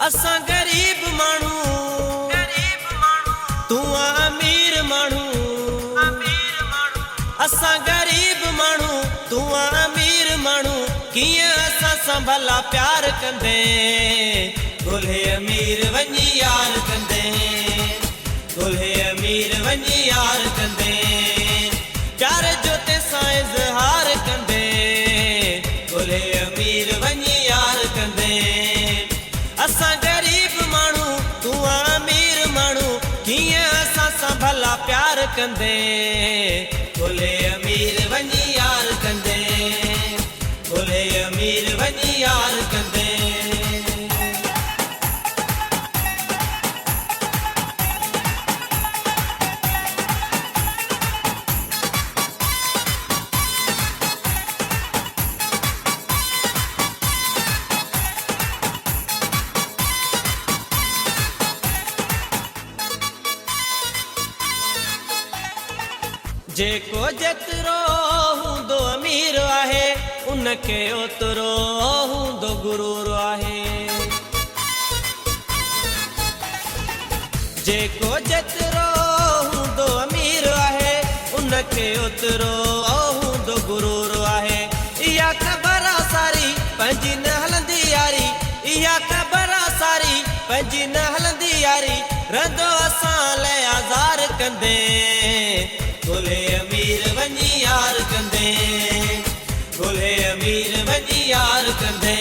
असां गरीब माण्हू तू अमीर माण्हू असां गरीब माण्हू तू अमीर माण्हू कियां असां सां भला प्यार कंदे ॻोल्हे अमीर वञी यार कंदे ॻोल्हे अमीर वञी यार कंदे प्यार जो तेसां इज़हार कंदे ॻोल्हे अमीर वञी यार कंदे असां गरीब माण्हू तू अमीर माण्हू कियां असां सां भला प्यार कंदे ॻोल्हे अमीर वञी यार कंदे ॻोल्हे अमीर वञी यार कंदे जेको जेतिरो हूंदो अमीर आहे उनखे ओतिरो हूंदो गुरूर आहे जेको जेतिरो हूंदो अमीर आहे उनखे ओतिरो हूंदो गुरूर आहे इहा ख़बर आहे सारी पंहिंजी न हलंदी यारी इहा ख़बर आहे सारी पंहिंजी न हलंदी यारी रहंदो असां लाइ आज़ार कंदे ॻोल्हे अमीर वञी यार कंदे ॻोल्हे अमीर वञी यार कंदे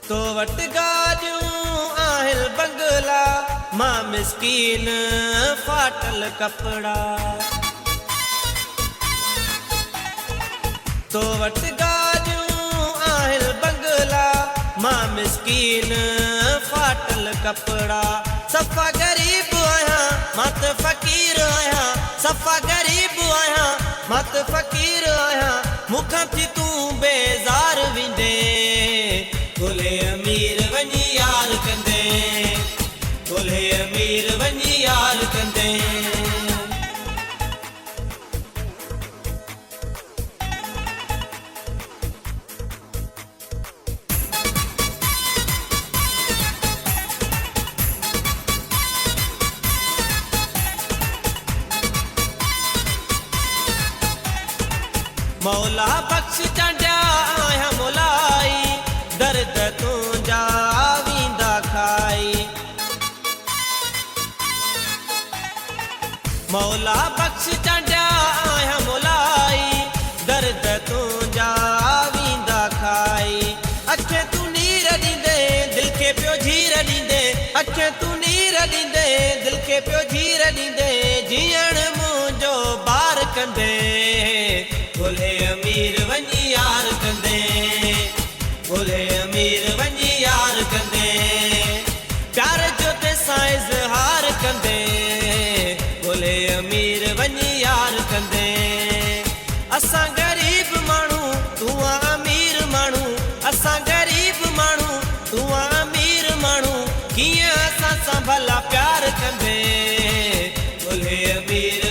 तो वटि गाॾियूं आहिनि बंगला मां मिस्कीन फाटल कपड़ा तो वटि गाॾियूं आहिनि बंगला मां मिस्कीन फाटल कपड़ा सफ़ा गरीब आहियां मां त फ़क़ीर आहियां सफ़ा गरीब आहियां मां त फ़क़ीर आहियां मूंखां थी तूं बेज़ार वेंदे ॻोल्हे अमीर वञी यार कंदे ॻोल्हे अमीर वञी यार कंदे मौला बख़्श चांडिया आहियां मोलाई दर्द तुंहिंजा वींदा खाई मौला बख़्श चांडिया आहियां मोलाई दर्द तुंहिंजा वींदा खाई अखे तूं नीर ॾींदे दिलि खे पियो झीर ॾींदे अखे तूं नीर ॾींदे दिलि खे पियो झीर ॾींदे जीअण मुंहिंजो बार कंदे ॻोल्हे अमीर वञी यार कंदे ॻोल्हे अमीर वञी यार कंदे प्यार जो तेसां इज़हार कंदे ॻोल्हे अमीर वञी यार कंदे असां गरीब माण्हू तू अमीर माण्हू असां गरीब माण्हू तू अमीर माण्हू कीअं असां सां भला प्यार कंदे ॻोल्हे अमीर